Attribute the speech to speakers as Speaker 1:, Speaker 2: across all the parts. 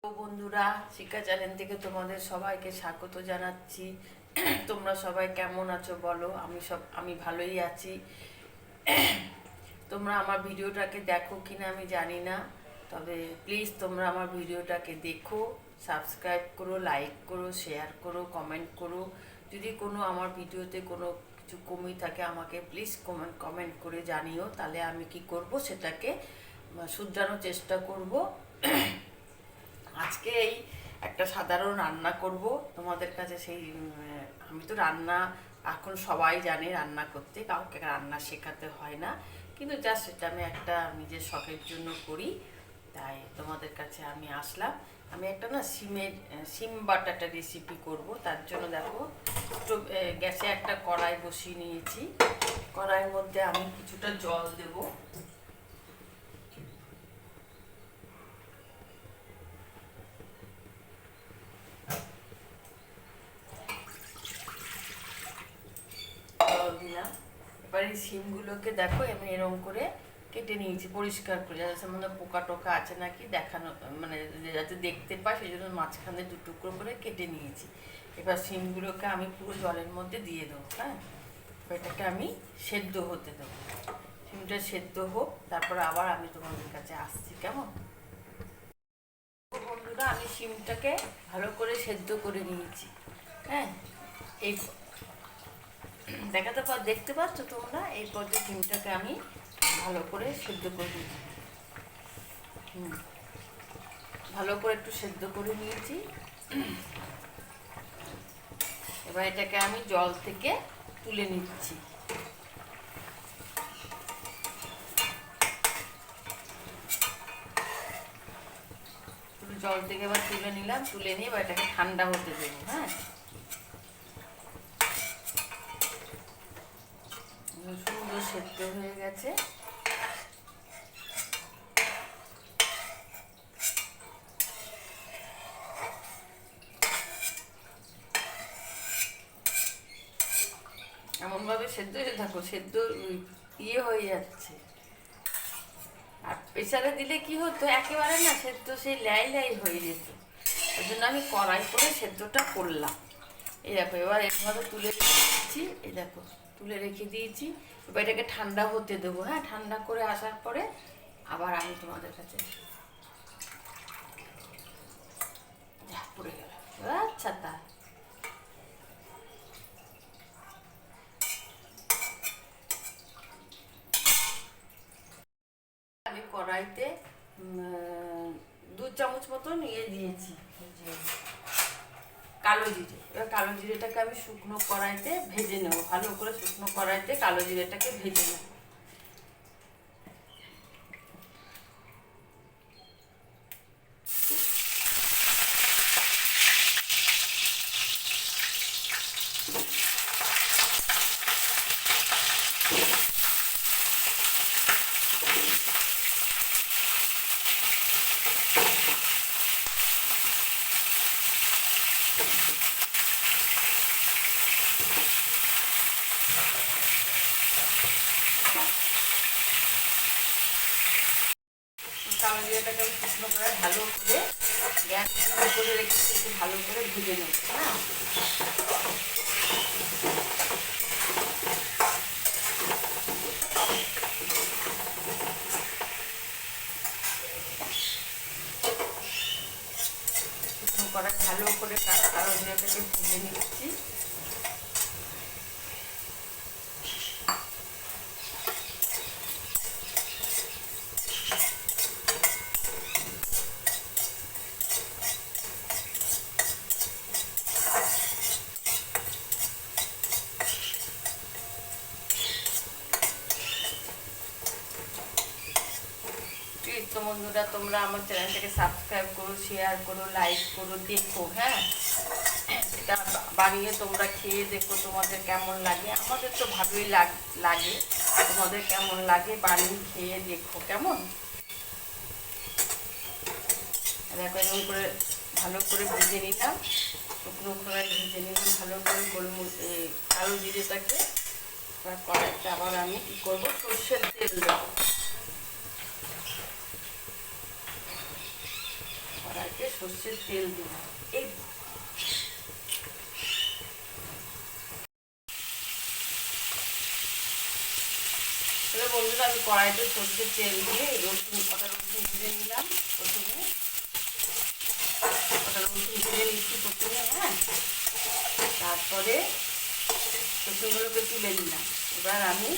Speaker 1: বন্ধুরা, শিক্ষা চ্যানেল থেকে তোমাদের সবাইকে স্বাগত জানাচ্ছি। তোমরা সবাই কেমন আছো বলো? আমি ভালোই আছি। তোমরা আমার ভিডিওটাকে দেখো কিনা আমি জানি না, তবে প্লিজ তোমরা আমার ভিডিওটাকে দেখো, সাবস্ক্রাইব করো, লাইক করো, শেয়ার করো, কমেন্ট করো। যদি কোনো আমার ভিডিওতে কোনো কিছু কমই থাকে আমাকে প্লিজ কমেন্ট করে জানিও, তাহলে আমি কি করব সেটাকে শুধরানোর চেষ্টা করব। আজকে এই একটা সাধারণ রান্না করব তোমাদের কাছে। আমি তো রান্না এখন সবাই জানে রান্না করতে, কাউকে রান্না শেখাতে হয় না, কিন্তু জাস্ট সেটা আমি একটা নিজের শখের জন্য করি, তাই তোমাদের কাছে আমি আসলাম। আমি একটা সিম বাটাটা রেসিপি করব। তার জন্য দেখো, গ্যাসে একটা কড়াই বসিয়ে নিয়েছি। কড়াইয়ের মধ্যে আমি কিছুটা জল দেবো। দিলাম। এবার এই সিমগুলোকে দেখো আমি এরকম করে কেটে নিয়েছি পরিষ্কার করে, যাতে মধ্যে পোকা টোকা আছে নাকি দেখানো, মানে যাতে দেখতে পাই, সেই জন্য মাঝখানে দু টুকরো করে কেটে নিয়েছি। এবার সিমগুলোকে আমি পুরো জলের মধ্যে দিয়ে দেবো। হ্যাঁ, এটাকে আমি সেদ্ধ হতে দেবো। সিমটা সেদ্ধ হোক, তারপর আবার আমি তোমাদের কাছে আসছি। কেমন বন্ধুরা, আমি সিমটাকে ভালো করে সেদ্ধ করে নিয়েছি। হ্যাঁ, এই দেখতে পাচ্ছ তোমরা? এই পর্যায়ে ডিমটাকে আমি ভালো করে সেদ্ধ করে নিয়েছি। ভালো করে একটু সেদ্ধ করে নিয়েছি। এবার এটাকে আমি জল থেকে তুলে নিচ্ছি। জল থেকে এবার তুলে নিলাম। তুলে নিয়ে এবার এটাকে ঠান্ডা হতে দেবো। হ্যাঁ, সুন্দর সেদ্ধ হয়ে গেছে। এমনভাবে সেদ্ধ হয়ে থাকো, সেদ্ধ হয়ে যাচ্ছে। আর প্রেসারে দিলে কি হতো, একেবারে না সেদ্ধ সেই লাই লাই হয়ে যেত। ওই জন্য আমি কড়াই করে সেদ্ধটা করলাম। এই দেখো, এবার এভাবে তুলে দিচ্ছি। এই দেখো, তুলে রেখে দিয়েছি। এবার এটাকে ঠান্ডা হতে দেবো। হ্যাঁ, ঠান্ডা করে আসার পরে আবার আমি তোমাদের কাছে পড়ে গেল। আচ্ছা, তা আমি কড়াইতে 2 চামচ মতো নিয়ে দিয়েছি কালো জিরে। এবার কালো জিরেটাকে আমি শুকনো কড়াইতে ভেজে নেবো। ভালো করে শুকনো কড়াইতে কালো জিরেটাকে ভেজে নেবো। কালো জিরাটাকে আমি শুকনো করে ভালো করে গ্যাস করে রেখেছি, একটু ভালো করে ভেজে নেব। হ্যাঁ, শুকনো করে ভালো করে কালো জিরাটাকে ভেজে নিচ্ছি। তো বন্ধুরা, তোমরা আমার চ্যানেলটাকে সাবস্ক্রাইব করো, শেয়ার করো, লাইক করো, দেখো। হ্যাঁ, এটা বানিয়ে তোমরা খেয়ে দেখো তোমাদের কেমন লাগে। আমাদের তো ভালোই লাগে, তোমাদের কেমন লাগে বানিয়ে খেয়ে দেখো। কেমন দেখো, এরকম করে ভালো করে ভেজে নিলাম। শুকনো খোলায় ভেজে নিলাম ভালো করে কালো জিরেটাকে। কড়াইতে আবার আমি কি করবো, সর্ষের তেল দেবো। কড়াইতে মধ্যে সর্ষের তেল দিলাম। এই এবার বন্ধুরা আমি কড়াইতে সর্ষের তেল দিয়ে কটা রসুন ভেজে নিলাম। প্রথমে কটা রসুন ভেজে নিচ্ছি প্রথমে, হ্যাঁ। তারপরে রসুনগুলোকে তুলে নিলাম। এবার আমি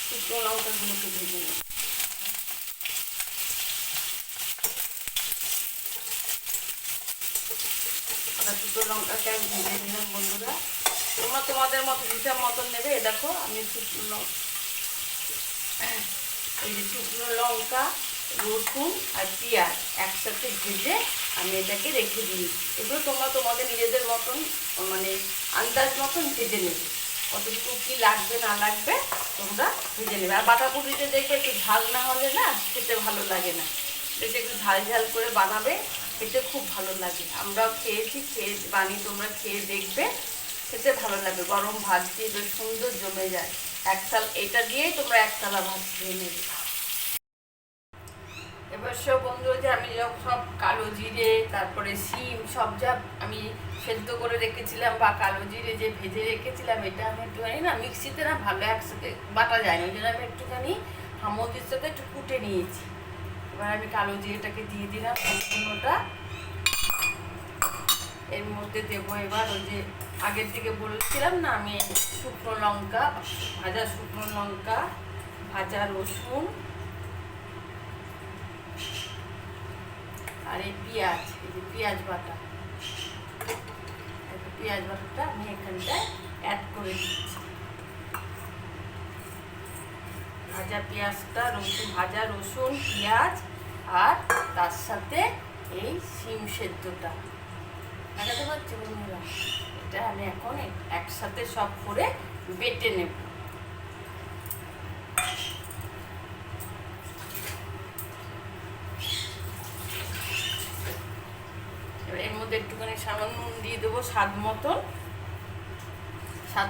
Speaker 1: শুকনো লঙ্কাগুলোকে ভেজে নিলাম। শুকনো লঙ্কাকে আমি ভেজে নিলাম। বন্ধুরা তোমরা তোমাদের মতো হিসাব মতন নেবে। দেখো আমি এই যে শুকনো লঙ্কা, রসুন আর পেঁয়াজ একসাথে ভেজে আমি এটাকে রেখে দিয়েছি। এগুলো তোমরা তোমাদের নিজেদের মতন মানে আন্দাজ মতন ভেজে নেবে, কতটুকু কী লাগবে না লাগবে তোমরা ভেজে নেবে। আর বাটাপুরিতে দেখবে একটু ঝাল না হলে না খেতে ভালো লাগে না, বেশ একটু ঝাল ঝাল করে বানাবে, খেতে খুব ভালো লাগে। আমরাও খেয়েছি, খেয়ে বানিয়ে তোমরা খেয়ে দেখবে, খেতে ভালো লাগে। গরম ভাত দিয়ে বেশ সুন্দর জমে যায়। এটা দিয়েই তোমরা এক থালা ভাত খেয়ে নেবে। এবার সব বন্ধু যে আমি সব কালো জিরে, তারপরে শিম সব যা আমি সেদ্ধ করে রেখেছিলাম বা কালো জিরে যে ভেজে রেখেছিলাম, এটা আমি একটুখানি না মিক্সিতে না ভালো একসাথে বাটা যায় না, ওই জন্য আমি একটুখানি হামদির সাথে একটু কুটে নিয়েছি। এবার আমি কালো জিরেটাকে দিয়ে দিলাম সম্পূর্ণটা। এর মধ্যে দেবো এবার ওই যে আগের থেকে বলেছিলাম না আমি শুকনো লঙ্কা, ভাজা শুকনো লঙ্কা, ভাজা রসুন আর এই পেঁয়াজ, এই যে পেঁয়াজ বাটা, পেঁয়াজ বাটাটা আমি এখানটায় অ্যাড করে দিচ্ছি। ভাজা পেঁয়াজটা, ভাজা রসুন, পেঁয়াজ আর তার সাথে এই শিম সেদ্ধটা দেখাতে পারছি বন্ধুরা। এটা আমি এখন একসাথে সব করে বেটে নেব। এর মধ্যে একটুখানি সামান্য নুন দিয়ে দেবো, স্বাদ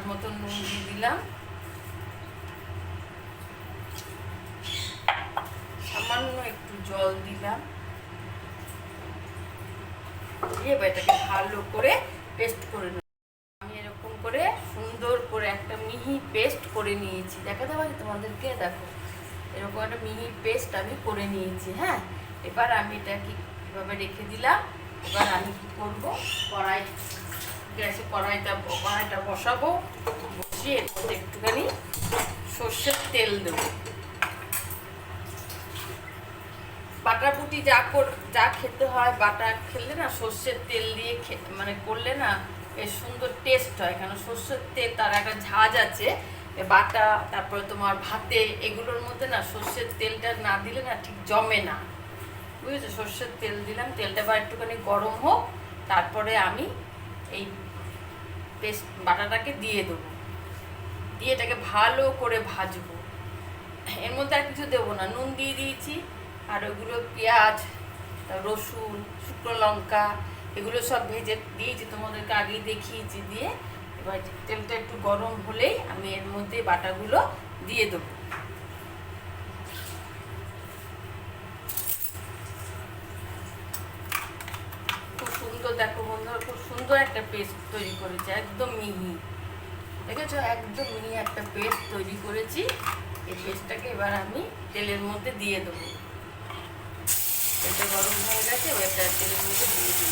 Speaker 1: মতন নুন দিয়ে দিলাম। সামান্য একটু জল দিলাম, দিয়ে এটাকে ভালো করে পেস্ট করে নেব। আমি এরকম করে সুন্দর করে একটা মিহি পেস্ট করে নিয়েছি, দেখাতে পারি তোমাদেরকে। দেখো এরকম একটা মিহি পেস্ট আমি করে নিয়েছি, হ্যাঁ। এবার আমি এটাকে এভাবে রেখে দিলাম। এবার আমি কি করবো, গ্যাসে কড়াইটা বসাবো, বসিয়ে এর মধ্যে একটুখানি সর্ষের তেল দেবো। বাটাপুটি যা খেতে হয়, বাটা খেলে না সর্ষের তেল দিয়ে মানে করলে না বেশ সুন্দর টেস্ট হয়, কারণ সর্ষের তেল তার একটা ঝাঁজ আছে। বাটা তারপরে তোমার ভাতে এগুলোর মধ্যে না সর্ষের তেলটা না দিলে না ঠিক জমে না, বুঝেছো। সর্ষের তেল দিলাম, তেলটা আবার একটুখানি গরম হোক, তারপরে আমি এই পেস্ট বাটাটাকে দিয়ে দেবো, দিয়ে এটাকে ভালো করে ভাজবো। এর মধ্যে আর কিছু দেবো না, নুন দিয়ে দিয়েছি, আর ওইগুলো পেঁয়াজ, রসুন, শুকনো লঙ্কা এগুলো সব ভেজে দিয়েছি, তোমাদেরকে আগেই দেখিয়েছি। দিয়ে এবার তেলটা একটু গরম হলেই আমি এর মধ্যে বাটাগুলো দিয়ে দেবো। খুব সুন্দর, দেখো বন্ধুরা, খুব সুন্দর একটা পেস্ট তৈরি করেছে, একদম মিহি, দেখেছো, একদম মিহি একটা পেস্ট তৈরি করেছি। এই পেস্টটাকে এবার আমি তেলের মধ্যে দিয়ে দেবো। তেলটা গরম হয়ে গেছে, ওইটা তেলের মধ্যে দিয়ে দিই।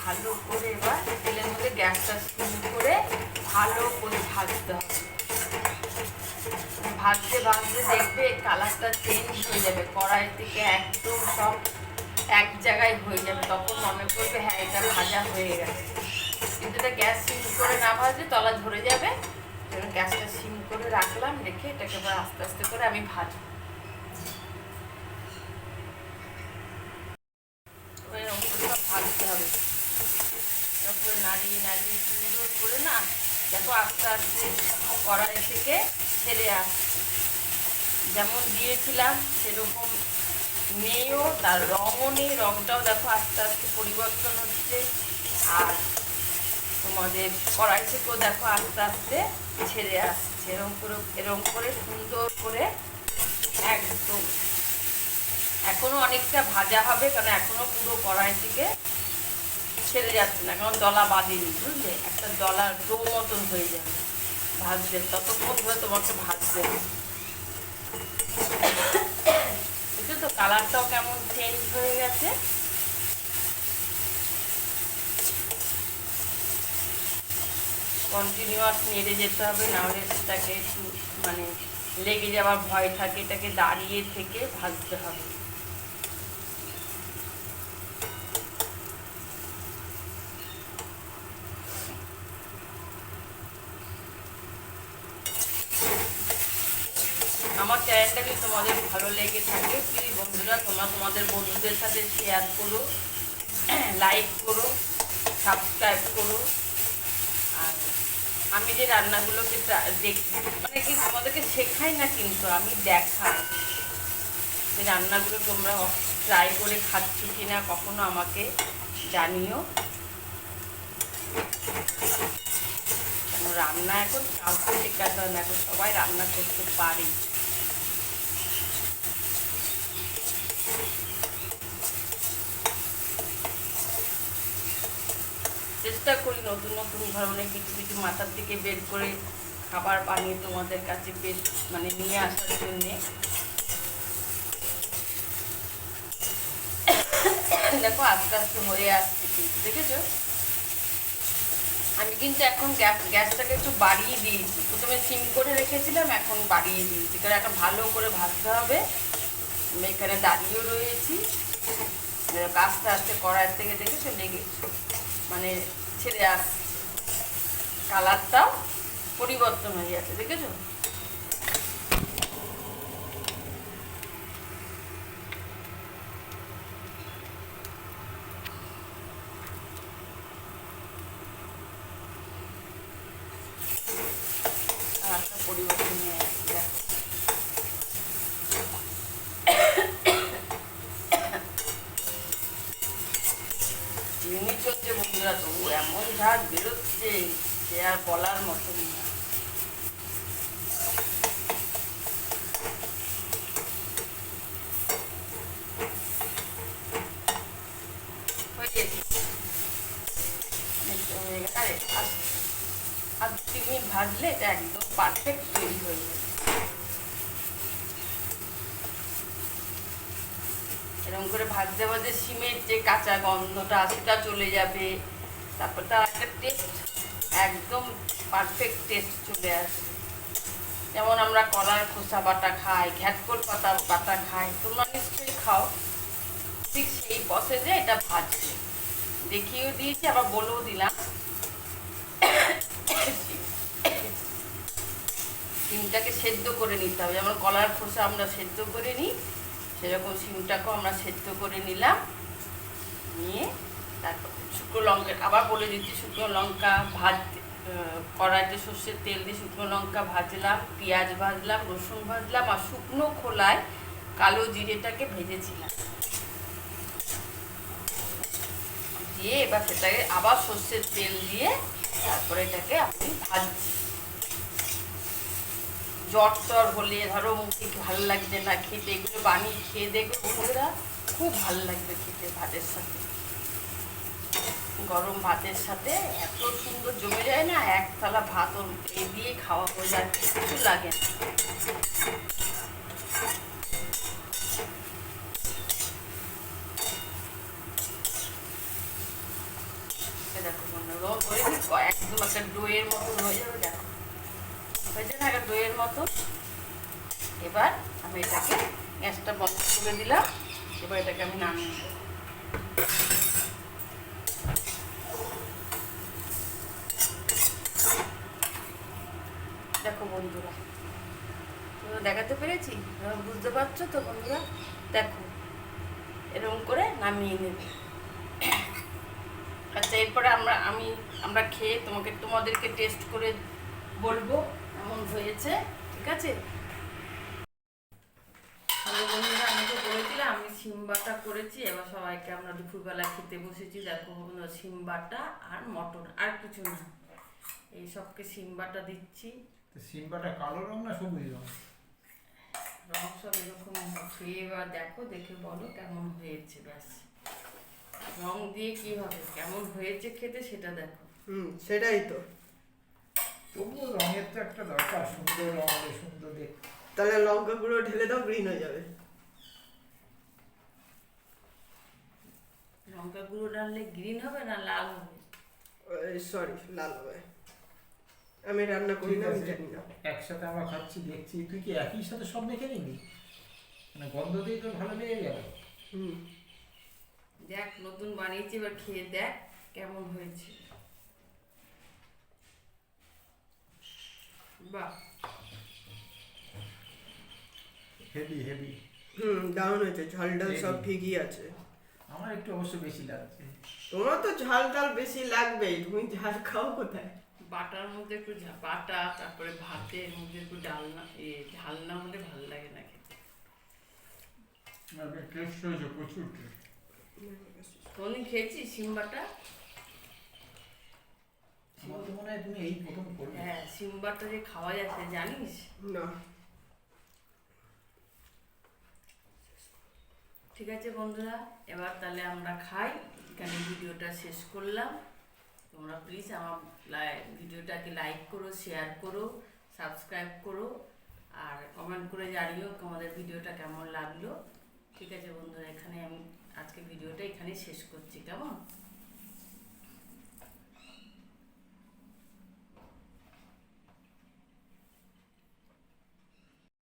Speaker 1: ভালো করে এবার তেলের মধ্যে গ্যাসটা সিম করে ভালো করে ভাজতে হবে। ভাজতে ভাজতে দেখবে কালারটা চেঞ্জ হয়ে যাবে, কড়াই থেকে একদম সব এক জায়গায় হয়ে যাবে, তখন মনে করবে হ্যাঁ এটা ভাজা হয়ে গেছে। কিন্তু এটা গ্যাস সিম করে না ভাজলে তলা ধরে যাবে, গ্যাসটা সিম করে রাখলাম, রেখে এটাকে এবার আস্তে আস্তে করে আমি ভাজবো। ভাজতে হবে, তারপরে নাড়িয়ে নাড়িয়ে সুন্দর করে না, দেখো আস্তে আস্তে কড়াই থেকে ছেড়ে আসছে। যেমন দিয়েছিলাম সেরকম নেইও, তার রঙও নেই, রঙটাও দেখো আস্তে আস্তে পরিবর্তন হচ্ছে। আর তোমাদের কড়াই থেকেও দেখো আস্তে আস্তে ছেড়ে আসছে। এরকম করে সুন্দর করে একদম। এখনো অনেকটা ভাজা হবে, কারণ এখনো পুরো কড়াই থেকে ছেড়ে যাচ্ছে না, কারণ দলা বাঁধেনি, বুঝলে? একটা দলার ডো মতন হয়ে যাবে ভাজতে, ততক্ষণ ধরে তোমাকে ভাজতে হবে। দেখো তো কালারটাও কেমন চেঞ্জ হয়ে গেছে। কন্টিনিউয়াস নেড়ে যেতে হবে, নাহলে সেটাকে একটু মানে লেগে যাওয়ার ভয় থাকে। এটাকে দাঁড়িয়ে থেকে ভাজতে হবে। আমার চ্যানেলটা যদি তোমাদের ভালো লেগে থাকে, প্লিজ বন্ধুরা তোমরা তোমাদের বন্ধুদের সাথে শেয়ার করো, লাইক করো, সাবস্ক্রাইব করো। আর আমি যে রান্নাগুলোকে মানে কি তোমাদেরকে শেখাই না, কিন্তু আমি দেখাই যে রান্নাগুলো তোমরা ট্রাই করে খাচ্ছ কিনা কখনো আমাকে জানিও। রান্না এখন কাউকে শেখাতে হয় না, এখন সবাই রান্না করতে পারে। চেষ্টা করি নতুন নতুন ধরনের কিছু কিছু মাথার থেকে বের করে খাবার বানিয়ে তোমাদের কাছে বেশ মানে নিয়ে আসার জন্যে। দেখো আস্তে আস্তে হয়ে আসছে, কিন্তু দেখেছো আমি কিন্তু এখন গ্যাসটাকে একটু বাড়িয়ে দিয়েছি। প্রথমে সিম করে রেখেছিলাম, এখন বাড়িয়ে দিয়েছি, কারণ এখন ভালো করে ভাজতে হবে। আমি এখানে দাঁড়িয়েও রয়েছি, আস্তে আস্তে কড়াই থেকে দেখেছো লেগে মানে ছেড়ে আসছে, কালারটাও পরিবর্তন হয়ে যাচ্ছে, দেখেছো? কালারটা পরিবর্তন হয়ে যাচ্ছে। মিনিট চলছে বন্ধুরা, তবু এমন ঝাঁজ বেরোচ্ছে সে আর বলার মতন না। আর 2 মিনিট ভাজলে এটা একদম পারফেক্ট তৈরি হয়ে যাবে। এরকম করে ভাজতে ভাজতে সিমের যে কাঁচা গন্ধটা সেটা চলে যাবে, তারপর তার একটা টেস্ট, একদম পারফেক্ট টেস্ট চলে আসবে। যেমন আমরা কলার খোসা বাটা খাই, ঘ্যাটকোল পাতা বাটা খাই, তোমরা নিশ্চয়ই খাও, ঠিক সেই প্রসেসে এটা ভাজবে। দেখিয়েও দিয়েছি, আবার বলেও দিলাম। সিমটাকে সেদ্ধ করে নিতে হবে, যেমন কলার খোসা আমরা সেদ্ধ করে নিই, সেরকম সিমটাকেও আমরা সেদ্ধ করে নিলাম। নিয়ে তারপর শুকনো লঙ্কা, আবার বলে দিচ্ছি, শুকনো লঙ্কা কড়াইতে সর্ষের তেল দিয়ে শুকনো লঙ্কা ভাজলাম, পেঁয়াজ ভাজলাম, রসুন ভাজলাম, আর শুকনো খোলায় কালো জিরেটাকে ভেজেছিলাম। দিয়ে এবার সেটাকে আবার সর্ষের তেল দিয়ে তারপরে এটাকে আমি ভাজছি। জ্বর টর হলে, ধরো মুখে ভালো লাগছে না খেতে, এগুলো বানিয়ে খেয়ে দেখবে বন্ধুরা, খুব ভালো লাগবে খেতে। ভাতের সাথে, গরম ভাতের সাথে এত সুন্দর জমে যায় না, এক থালা ভাত ওর এই দিয়ে খাওয়া হয়ে যায়, কিছু লাগে না। দেখো বন্ধুরা, একদম একটা ডোয়ের মতন হয়ে যাবে, দেখো হয়েছে না একটা দইয়ের মতো। এবার আমি এটাকে গ্যাসটা বন্ধ করে দিলাম, এবার এটাকে আমি নামিয়ে দেবো। দেখাতে পেরেছি? বুঝতে পারছো তো বন্ধুরা? দেখো এরকম করে নামিয়ে নেবে। আচ্ছা, এরপরে আমরা খেয়ে তোমাদেরকে টেস্ট করে বলবো এমন হয়েছে। ঠিক আছে? হ্যালো বন্ধুরা, আমি তো বলেছিলাম আমি সিম বাটা করেছি। এবার সবাইকে আমরা দুপুরবেলা খেতে বসেছি। দেখো বন্ধুরা, সিম বাটা আর মটন, আর কিছু না, এই সবকে সিম বাটা দিচ্ছি।
Speaker 2: সিম বাটা কালো রং না সবুজ রং?
Speaker 1: রং সব এরকম। খেয়ে এবার দেখো, দেখে বলো কেমন হয়েছে। ব্যাস, রং দিয়ে কি হবে, কেমন হয়েছে খেতে সেটা দেখো।
Speaker 3: সেটাই তো।
Speaker 2: তবুও রঙের তো একটা দরকার, সুন্দর রং হলে সুন্দর দেখতে।
Speaker 3: তাহলে লঙ্কা গুঁড়ো ঢেলে দাও, গ্রিন হয়ে যাবে।
Speaker 1: লঙ্কা গুঁড়ো ডাললে গ্রিন হবে না লাল হবে?
Speaker 3: সরি, লাল হবে। আমি রান্না করি না, আমি জানি না।
Speaker 2: একসাথে আমরা খাচ্ছি দেখছি, তুই কি একই সাথে সব মেখে নিবি? মানে গন্ধ দিয়ে তো ভালো লেগে গেল।
Speaker 1: দেখ, নতুন বানিয়েছি, এবার খেয়ে দেখ কেমন হয়েছে। বাহ,
Speaker 2: হেভি হেভি।
Speaker 3: দারুণ হয়েছে। ঝাল ডাল সব ঠিকই আছে।
Speaker 2: আমার একটু অবশ্য বেশি লাগছে।
Speaker 3: তোমার তো ঝাল ডাল বেশি লাগবেই, তুমি ঝাল খাও কোথায়?
Speaker 1: বাটার মধ্যে একটু বাটা, তারপরে ভাতের মধ্যে একটু ডালনা, ঝাল না হলে ভালো লাগে না খেতে।
Speaker 2: টেস্ট হয়েছে, প্রচুর টেস্ট।
Speaker 1: কোনদিন খেয়েছিস সিম বাটা?
Speaker 2: আমার তো মনে হয় তুমি এই প্রথম করবে।
Speaker 1: হ্যাঁ, সিম বাটা যে খাওয়া যাচ্ছে জানিস?
Speaker 3: না।
Speaker 1: ঠিক আছে বন্ধুরা, এবার তাহলে আমরা খাই। এখানে ভিডিওটা শেষ করলাম। তোমরা প্লিজ আমার ভিডিওটাকে লাইক করো, শেয়ার করো, সাবস্ক্রাইব করো, আর কমেন্ট করে জানিও তোমাদের ভিডিওটা কেমন লাগলো। ঠিক আছে বন্ধুরা, এখানে আমি আজকে ভিডিওটা এখানেই শেষ করছি। কেমন?